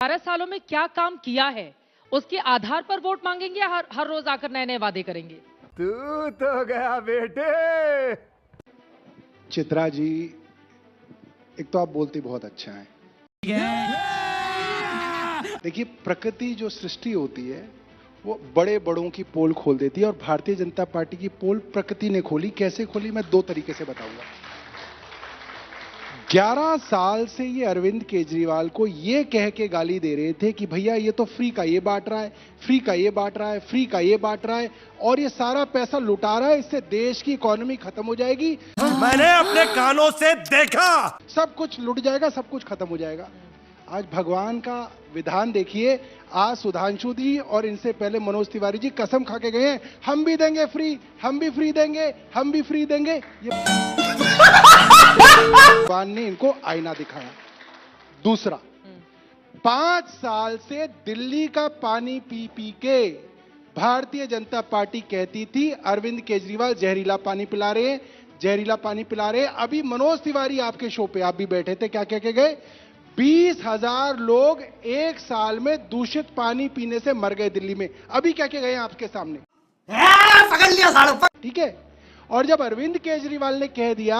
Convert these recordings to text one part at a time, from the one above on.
12 सालों में क्या काम किया है उसके आधार पर वोट मांगेंगे या हर रोज आकर नए नए वादे करेंगे? तू तो गया बेटे। चित्रा जी, एक तो आप बोलती बहुत अच्छा है। देखिए, प्रकृति जो सृष्टि होती है वो बड़े बड़ों की पोल खोल देती है, और भारतीय जनता पार्टी की पोल प्रकृति ने खोली। कैसे खोली, मैं दो तरीके से बताऊंगा। 11 साल से ये अरविंद केजरीवाल को ये कह के गाली दे रहे थे कि भैया ये तो फ्री का ये बांट रहा है, फ्री का ये बांट रहा है, फ्री का ये बांट रहा है, और ये सारा पैसा लुटा रहा है, इससे देश की इकोनॉमी खत्म हो जाएगी। मैंने अपने कानों से देखा। सब कुछ लुट जाएगा, सब कुछ खत्म हो जाएगा। आज भगवान का विधान देखिए। आज सुधांशु जी और इनसे पहले मनोज तिवारी जी कसम खा के गए हैं, हम भी देंगे फ्री, हम भी फ्री देंगे, हम भी फ्री देंगे। ये भगवान ने इनको आईना दिखाया। दूसरा, 5 साल से दिल्ली का पानी पी पी के भारतीय जनता पार्टी कहती थी अरविंद केजरीवाल जहरीला पानी पिला रहे हैं, जहरीला पानी पिला रहे हैं। अभी मनोज तिवारी आपके शो पे आप भी बैठे थे, क्या कह के गए? 20,000 लोग एक साल में दूषित पानी पीने से मर गए दिल्ली में। अभी क्या कह गए हैं आपके सामने? पकड़ लिया। ठीक है। और जब अरविंद केजरीवाल ने कह दिया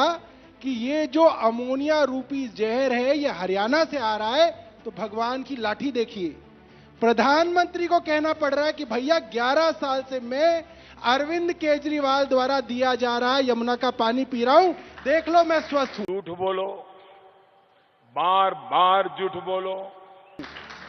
कि ये जो अमोनिया रूपी जहर है ये हरियाणा से आ रहा है, तो भगवान की लाठी देखिए। प्रधानमंत्री को कहना पड़ रहा है कि भैया 11 साल से मैं अरविंद केजरीवाल द्वारा दिया जा रहा है यमुना का पानी पी रहा हूं, देख लो मैं स्वस्थ हूं। झूठ बोलो, बार बार झूठ बोलो।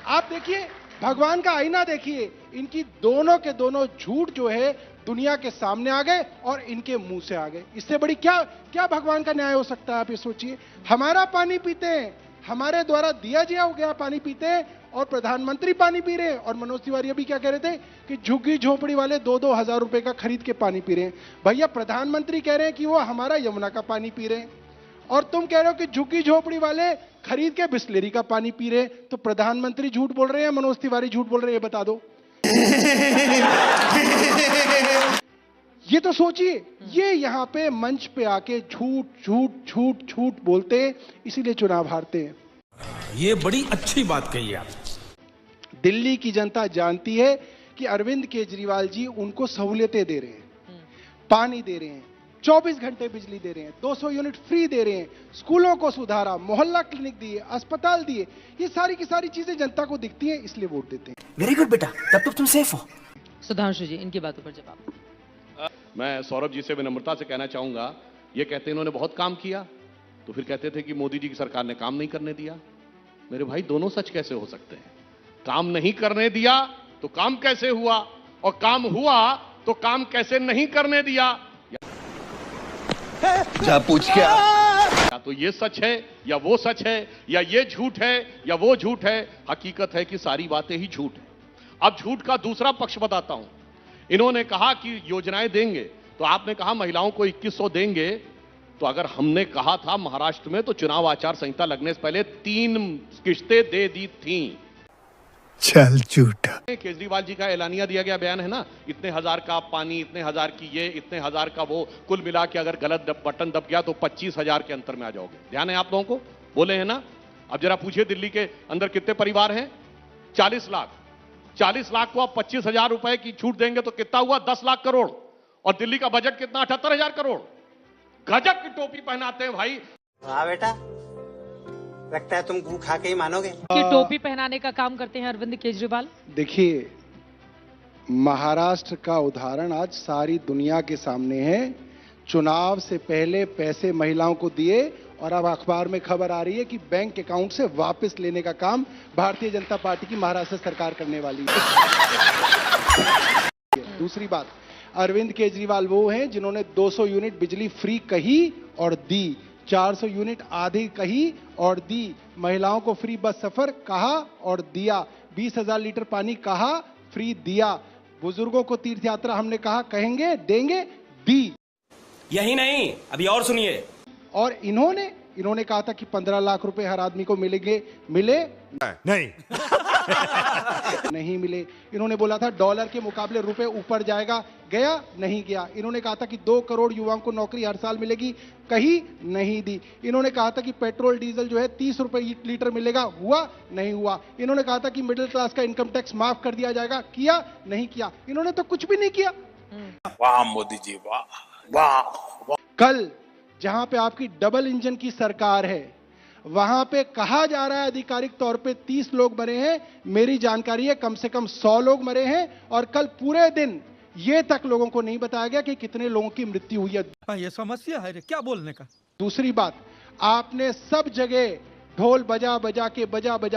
आप देखिए, भगवान का आईना देखिए। इनकी दोनों के दोनों झूठ जो है दुनिया के सामने आ गए और इनके मुंह से आ गए। इससे बड़ी क्या क्या भगवान का न्याय हो सकता है? आप ये सोचिए। हमारा पानी पीते हैं, हमारे द्वारा दिया गया पानी पीते हैं, और प्रधानमंत्री पानी पी रहे हैं। और मनोज तिवारी अभी क्या कह रहे थे कि झुग्गी झोपड़ी वाले 2-2 हजार रुपए का खरीद के पानी पी रहे हैं। भैया, प्रधानमंत्री कह रहे हैं कि वो हमारा यमुना का पानी पी रहे हैं, और तुम कह रहे हो कि झुग्गी झोपड़ी वाले खरीद के बिस्लेरी का पानी पी रहे हैं। तो प्रधानमंत्री झूठ बोल रहे हैं, मनोज तिवारी झूठ बोल रहे हैं, ये बता दो। ये तो सोचिए, ये यहां पे मंच पे आके झूठ झूठ झूठ झूठ बोलते हैं, इसीलिए चुनाव हारते हैं। ये बड़ी अच्छी बात कही आप। दिल्ली की जनता जानती है कि अरविंद केजरीवाल जी उनको सहूलियतें दे रहे हैं, पानी दे रहे हैं, 24 घंटे बिजली दे रहे हैं, 200 यूनिट फ्री दे रहे हैं, स्कूलों को सुधारा, मोहल्ला क्लिनिक दिए, अस्पताल दिए। ये सारी की सारी चीजें जनता को दिखती हैं, इसलिए वोट देते हैं। वेरी गुड बेटा, तब तो तुम सेफ हो। सुधांशु जी, इनकी बातों पर जवाब। मैं सौरभ जी से विनम्रता से कहना चाहूंगा, ये कहते हैं इन्होंने बहुत काम किया, तो फिर कहते थे कि मोदी जी की सरकार ने काम नहीं करने दिया। मेरे भाई, दोनों सच कैसे हो सकते हैं? काम नहीं करने दिया तो काम कैसे हुआ, और काम हुआ तो काम कैसे नहीं करने दिया? जा पूछ क्या? या तो ये सच है या वो सच है, या ये झूठ है या वो झूठ है। हकीकत है कि सारी बातें ही झूठ है। अब झूठ का दूसरा पक्ष बताता हूं। इन्होंने कहा कि योजनाएं देंगे, तो आपने कहा महिलाओं को 2100 देंगे। तो अगर हमने कहा था महाराष्ट्र में, तो चुनाव आचार संहिता लगने से पहले 3 किश्तें दे दी थी। चल झूठा। केजरीवाल जी का एलानिया दिया गया बयान है ना, इतने हजार का पानी, इतने हजार की ये, इतने हजार का वो, कुल मिला के अगर गलत बटन दब गया तो 25,000 के अंतर में आ जाओगे। ध्यान है आप लोगों को? बोले हैं ना? अब जरा पूछिए, दिल्ली के अंदर कितने परिवार हैं? 40 लाख। 40 लाख को आप 25,000 रुपए की छूट देंगे तो कितना हुआ? 10 लाख करोड़। और दिल्ली का बजट कितना? 78,000 करोड़। गजब की टोपी पहनाते हैं भाई। हाँ बेटा, लगता है तुम गू खा के ही मानोगे। कि टोपी पहनाने का काम करते हैं अरविंद केजरीवाल। देखिए, महाराष्ट्र का उदाहरण आज सारी दुनिया के सामने है। चुनाव से पहले पैसे महिलाओं को दिए, और अब अखबार में खबर आ रही है कि बैंक अकाउंट से वापस लेने का काम भारतीय जनता पार्टी की महाराष्ट्र सरकार करने वाली है। दूसरी बात, अरविंद केजरीवाल वो हैं जिन्होंने 200 यूनिट बिजली फ्री कही और दी, 400 यूनिट आधी कही और दी, महिलाओं को फ्री बस सफर कहा और दिया, 20,000 लीटर पानी कहा, फ्री दिया, बुजुर्गों को तीर्थ यात्रा हमने कहा कहेंगे देंगे, दी। यही नहीं, अभी और सुनिए। और इन्होंने कहा था कि 15 लाख रुपए हर आदमी को मिलेंगे, मिले नहीं। नहीं मिले। इन्होंने बोला था डॉलर के मुकाबले रुपए ऊपर जाएगा, गया नहीं गया। इन्होंने कहा था कि 2 करोड़ युवाओं को नौकरी हर साल मिलेगी, कहीं नहीं दी। इन्होंने कहा था कि पेट्रोल डीजल जो है 30 रुपए लीटर मिलेगा, हुआ नहीं हुआ। इन्होंने कहा था कि मिडिल क्लास का इनकम टैक्स माफ कर दिया जाएगा, किया नहीं किया। इन्होंने तो कुछ भी नहीं किया। वाह मोदी जी वाह वाह। कल जहां पे आपकी डबल इंजन की सरकार है, वहां पे कहा जा रहा है आधिकारिक तौर पे 30 लोग मरे हैं। मेरी जानकारी है कम से कम 100 लोग मरे हैं। और कल पूरे दिन ये तक लोगों को नहीं बताया गया कि कितने लोगों की मृत्यु हुई है। ये समस्या है क्या बोलने का। दूसरी बात, आपने सब जगह ढोल बजा बजा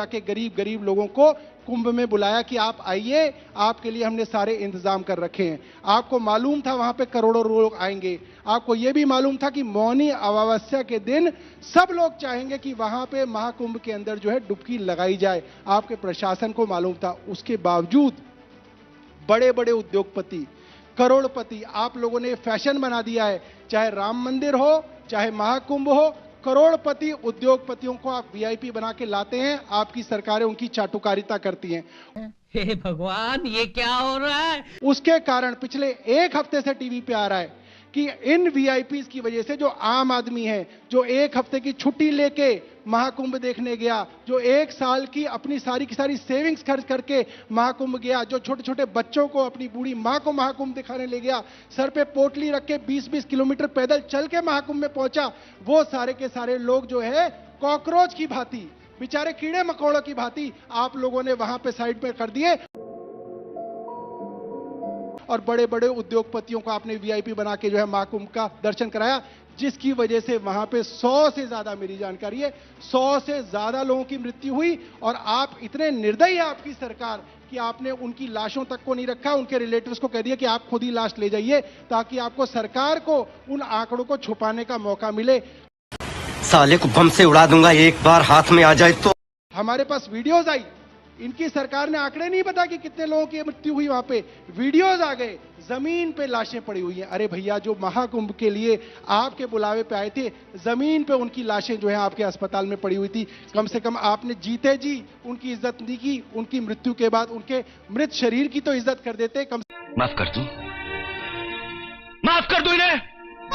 के गरीब लोगों को कुंभ में बुलाया कि आप आइए, आपके लिए हमने सारे इंतजाम कर रखे हैं। आपको मालूम था वहां पे करोड़ों लोग आएंगे। आपको यह भी मालूम था कि मौनी अमावस्या के दिन सब लोग चाहेंगे कि वहां पे महाकुंभ के अंदर जो है डुबकी लगाई जाए। आपके प्रशासन को मालूम था। उसके बावजूद बड़े बड़े उद्योगपति, करोड़पति, आप लोगों ने फैशन बना दिया है। चाहे राम मंदिर हो, चाहे महाकुंभ हो, करोड़पति उद्योगपतियों को आप वीआईपी बना के लाते हैं। आपकी सरकारें उनकी चाटुकारिता करती हैं। हे भगवान, ये क्या हो रहा है। उसके कारण पिछले 1 हफ्ते से टीवी पे आ रहा है कि इन वीआईपीज की वजह से जो आम आदमी है, जो 1 हफ्ते की छुट्टी लेके महाकुंभ देखने गया, जो 1 साल की अपनी सारी की सारी सेविंग्स खर्च करके महाकुंभ गया, जो छोटे छोटे बच्चों को, अपनी बूढ़ी मां को महाकुंभ दिखाने ले गया, सर पे पोटली रख के 20-20 किलोमीटर पैदल चल के महाकुंभ में पहुंचा, वो सारे के सारे लोग जो है कॉकरोच की भांति, बेचारे कीड़े मकोड़ों की भांति आप लोगों ने वहां पे साइड पे कर दिए। और बड़े बड़े उद्योगपतियों को आपने वीआईपी बना के जो है महाकुंभ का दर्शन कराया, जिसकी वजह से वहां पे 100 से ज्यादा, मेरी जानकारी है 100 से ज्यादा लोगों की मृत्यु हुई। और आप इतने निर्दयी है आपकी सरकार कि आपने उनकी लाशों तक को नहीं रखा, उनके रिलेटिव्स को कह दिया कि आप खुद ही लाश ले जाइए, ताकि आपको सरकार को उन आंकड़ों को छुपाने का मौका मिले। साले को बम से उड़ा दूंगा, एक बार हाथ में आ जाए तो। हमारे पास वीडियोस आई, इनकी सरकार ने आंकड़े नहीं बता कि कितने लोगों की मृत्यु हुई। वहां पे वीडियोस आ गए, जमीन पे लाशें पड़ी हुई हैं। अरे भैया, जो महाकुंभ के लिए आपके बुलावे पे आए थे, जमीन पे उनकी लाशें जो है आपके अस्पताल में पड़ी हुई थी। कम से कम आपने जीते जी उनकी इज्जत नहीं की, उनकी मृत्यु के बाद उनके मृत शरीर की तो इज्जत कर देते। माफ कर दो इन्हें।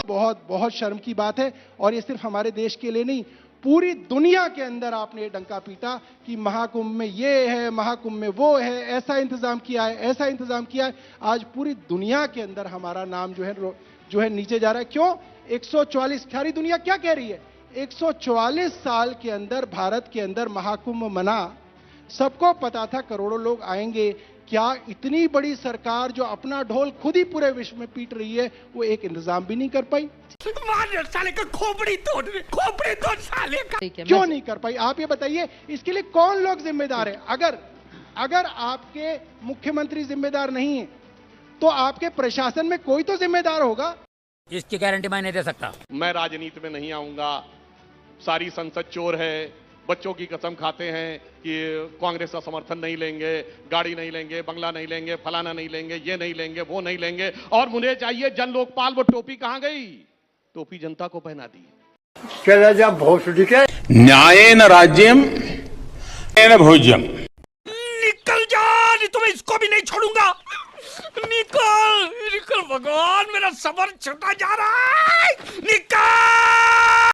बहुत बहुत शर्म की बात है। और ये सिर्फ हमारे देश के लिए नहीं, पूरी दुनिया के अंदर आपने ये डंका पीटा कि महाकुंभ में ये है, महाकुंभ में वो है, ऐसा इंतजाम किया है, ऐसा इंतजाम किया है। आज पूरी दुनिया के अंदर हमारा नाम जो है नीचे जा रहा है। क्यों? 144, सारी दुनिया क्या कह रही है? 144 साल के अंदर भारत के अंदर महाकुंभ मना, सबको पता था करोड़ों लोग आएंगे। क्या इतनी बड़ी सरकार जो अपना ढोल खुद ही पूरे विश्व में पीट रही है, वो एक इंतजाम भी नहीं कर पाई? साले का खोपड़ी तोड़ साले का। क्यों नहीं कर पाई? आप ये बताइए, इसके लिए कौन लोग जिम्मेदार है? अगर आपके मुख्यमंत्री जिम्मेदार नहीं है, तो आपके प्रशासन में कोई तो जिम्मेदार होगा। इसकी गारंटी मैं नहीं दे सकता। मैं राजनीति में नहीं आऊंगा। सारी संसद चोर है, बच्चों की कसम खाते हैं कि कांग्रेस का समर्थन नहीं लेंगे, गाड़ी नहीं लेंगे, बंगला नहीं लेंगे, फलाना नहीं लेंगे, ये नहीं लेंगे, वो नहीं लेंगे। और मुझे चाहिए जन लोकपाल। वो टोपी कहां गई? टोपी जनता को पहना दी। चला जा भोसड़ी के। न्यायेन राज्यम न्यायेन भोज्यम। निकल जा, नहीं तो मैं इसको भी नहीं छोड़ूंगा। निकल भगवान, मेरा सबर छूटा जा रहा है। निकल।